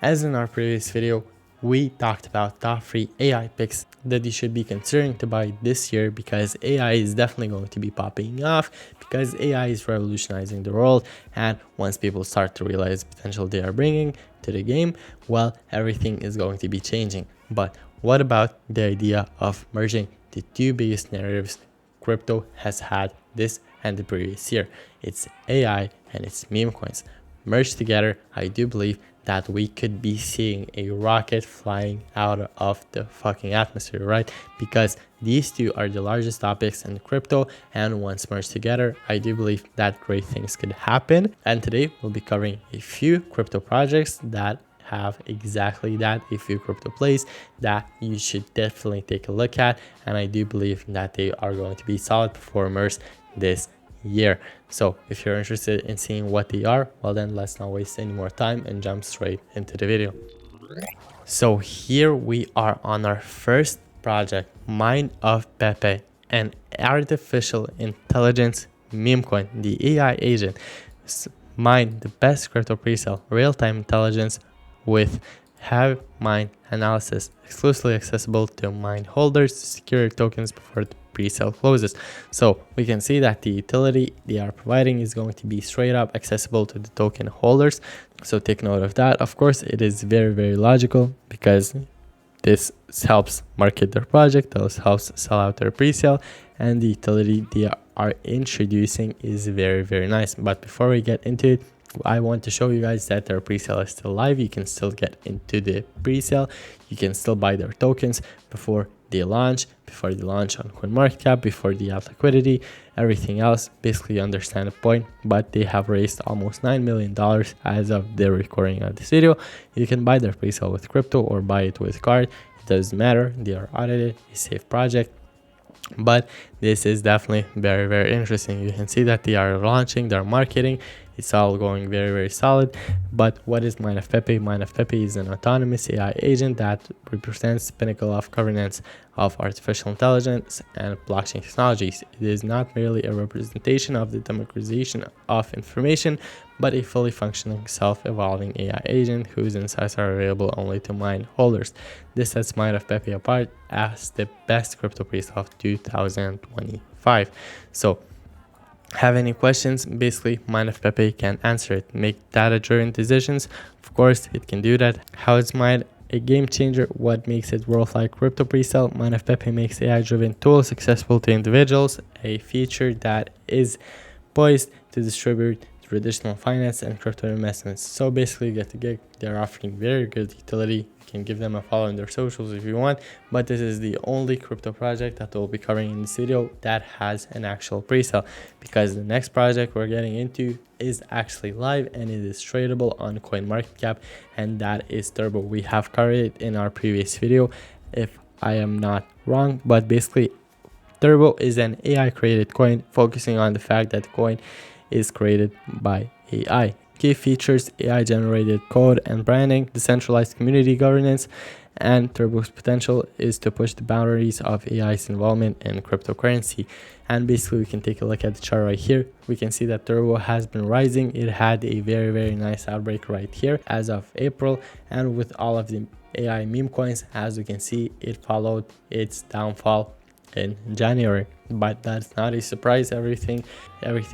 As in our previous video, we talked about top 3 AI picks that you should be considering to buy this year, because AI is definitely going to be popping off, because AI is revolutionizing the world, and once people start to realize the potential they are bringing to the game, well, everything is going to be changing. But what about the idea of merging the two biggest narratives crypto has had this and the previous year? It's AI and it's meme coins. Merged together, I do believe that we could be seeing a rocket flying out of the fucking atmosphere, right? Because these two are the largest topics in crypto, and once merged together, I do believe that great things could happen. And today we'll be covering a few crypto projects that have exactly that, a few crypto plays that you should definitely take a look at, and I do believe that they are going to be solid performers this year. So if you're interested in seeing what they are, well then let's not waste any more time and jump straight into the video. So here we are on our first project, Mind of Pepe, an artificial intelligence meme coin, the AI agent. Mind, the best crypto presale, real-time intelligence with have Mind analysis, exclusively accessible to Mind holders to secure tokens before the pre-sale closes. So we can see that the utility they are providing is going to be straight up accessible to the token holders. So take note of that. Of course, it is very logical, because this helps market their project, this helps sell out their pre-sale, and the utility they are introducing is very nice. But before we get into it, I want to show you guys that their pre-sale is still live. You can still get into the pre-sale. You can still buy their tokens before they launch on CoinMarketCap, before they have liquidity, everything else. Basically, you understand the point. But they have raised almost $9 million as of the recording of this video. You can buy their pre-sale with crypto or buy it with card. It doesn't matter. They are audited, a safe project. But this is definitely very interesting. You can see that they are launching, they're marketing. It's all going very solid. But what is Mind of Pepe? Mind of Pepe is an autonomous AI agent that represents the pinnacle of governance of artificial intelligence and blockchain technologies. It is not merely a representation of the democratization of information, but a fully functioning, self-evolving AI agent whose insights are available only to Mind holders. This sets Mind of Pepe apart as the best crypto presale of 2025. So, have any questions? Basically, Mind of Pepe can answer it. Make data-driven decisions. Of course, it can do that. How is Mind a game changer? What makes it world-wide crypto presale? Mind of Pepe makes AI-driven tools accessible to individuals, a feature that is poised to distribute traditional finance and crypto investments. So basically, get the gig. They're offering very good utility. You can give them a follow on their socials if you want, but this is the only crypto project that we'll be covering in this video that has an actual presale, because the next project we're getting into is actually live and it is tradable on CoinMarketCap, and that is Turbo. We have covered it in our previous video if I am not wrong, but basically Turbo is an AI created coin, focusing on the fact that the coin is created by AI. Key features: AI generated code and branding, decentralized community governance, and Turbo's potential is to push the boundaries of AI's involvement in cryptocurrency. And basically, we can take a look at the chart right here. We can see that Turbo has been rising. It had a very nice outbreak right here as of April, and with all of the AI meme coins, as we can see, it followed its downfall in January. But that's not a surprise. Everything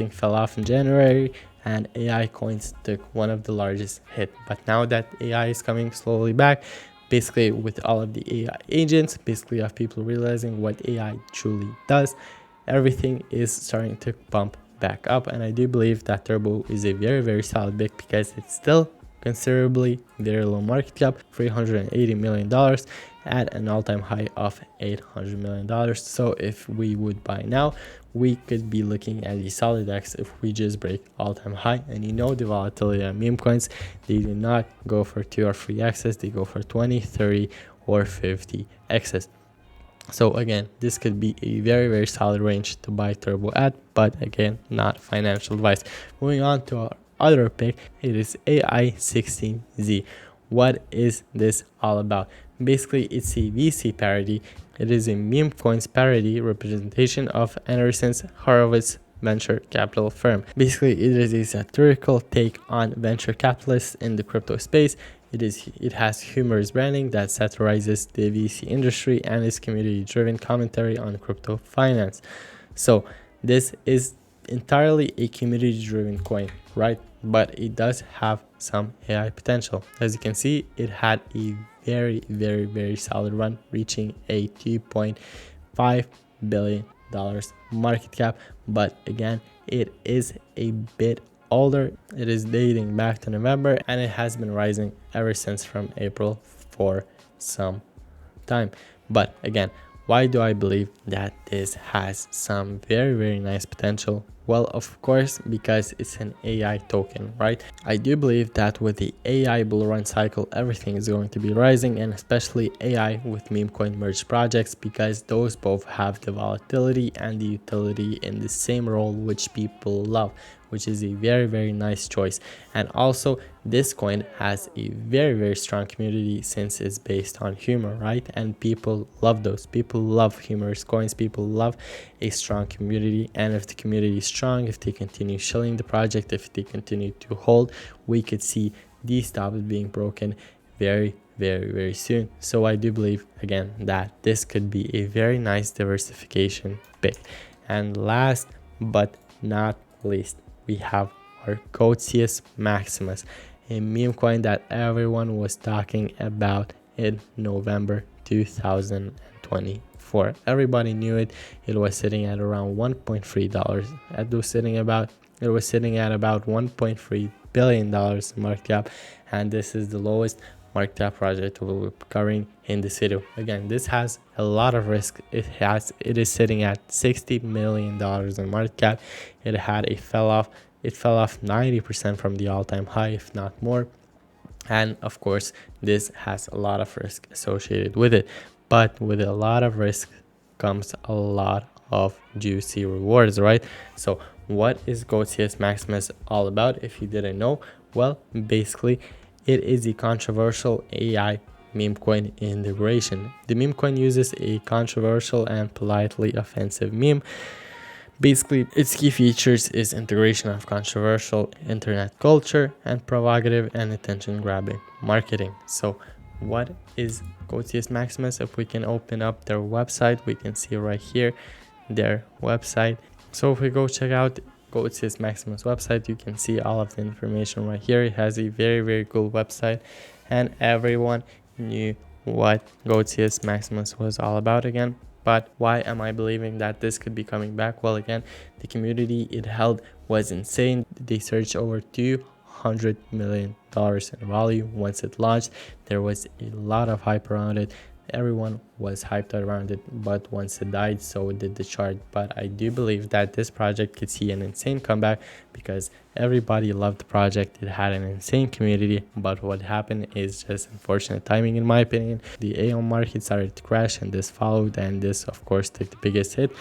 fell off in January, and AI coins took one of the largest hit. But now that AI is coming slowly back, basically with all of the AI agents, basically of people realizing what AI truly does, everything is starting to bump back up. And I do believe that Turbo is a very solid pick, because it's still considerably very low market cap, $380 million at an all-time high of $800 million. So if we would buy now, we could be looking at a solid X if we just break all-time high. And you know the volatility of meme coins, they do not go for 2 or 3 X's, they go for 20, 30 or 50 X's. So again, this could be a very solid range to buy Turbo at, but again, not financial advice. Moving on to our other pick, it is AI16Z. What is this all about? Basically, it's a VC parody. It is a meme coins parody representation of Anderson Horowitz venture capital firm. Basically, it is a satirical take on venture capitalists in the crypto space. It has humorous branding that satirizes the VC industry and is community-driven commentary on crypto finance. So this is entirely a community-driven coin, right? But it does have some AI potential. As you can see, it had a very, very, very solid run, reaching a $2.5 billion market cap. But again, it is a bit older. It is dating back to November, and it has been rising ever since from April for some time. But again, why do I believe that this has some very, very nice potential? Well, of course, because it's an AI token, right? I do believe that with the AI bull run cycle, everything is going to be rising, and especially AI with meme coin merged projects, because those both have the volatility and the utility in the same role, which people love, which is a very, very nice choice. And also, this coin has a very, very strong community since it's based on humor, right? And people love those. People love humorous coins. People love a strong community. And if the community is strong, if they continue shilling the project, if they continue to hold, we could see these stops being broken very, very, very soon. So I do believe, again, that this could be a very nice diversification pick. And last but not least, we have our Cotius Maximus, a meme coin that everyone was talking about in November 2024. Everybody knew it. It was sitting at around $1.3. It was sitting at about $1.3 billion market cap, and this is the lowest market cap project we'll be covering in this video. Again, this has a lot of risk. It is sitting at $60 million in market cap. It fell off 90% from the all-time high, if not more. And of course, this has a lot of risk associated with it. But with a lot of risk comes a lot of juicy rewards, right? So what is Cotius Maximus all about? If you didn't know, well, basically, it is a controversial AI meme coin integration. The meme coin uses a controversial and politely offensive meme. Basically, its key features is integration of controversial internet culture and provocative and attention-grabbing marketing. So what is Cotius Maximus? If we can open up their website, we can see right here their website. So if we go check out Cotius Maximus website, you can see all of the information right here. It has a very, very cool website, and everyone knew what Cotius Maximus was all about again. But why am I believing that this could be coming back? Well, again, the community it held was insane. They surged over $200 million in value once it launched. There was a lot of hype around it. Everyone was hyped around it, but once it died, so did the chart. But I do believe that this project could see an insane comeback because everybody loved the project. It had an insane community, but what happened is just unfortunate timing, in my opinion. The AO market started to crash, and this followed, and this, of course, took the biggest hit.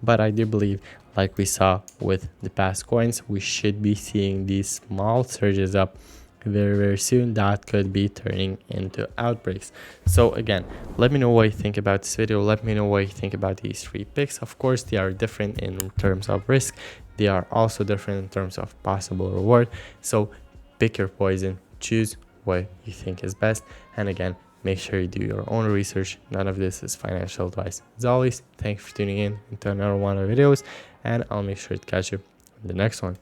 But I do believe, like we saw with the past coins, we should be seeing these small surges up very, very soon that could be turning into outbreaks. So again, let me know what you think about this video. Let me know what you think about these three picks. Of course, they are different in terms of risk. They are also different in terms of possible reward. So pick your poison, choose what you think is best, and again, make sure you do your own research. None of this is financial advice. As always, thanks for tuning in to another one of the videos, and I'll make sure to catch you in the next one.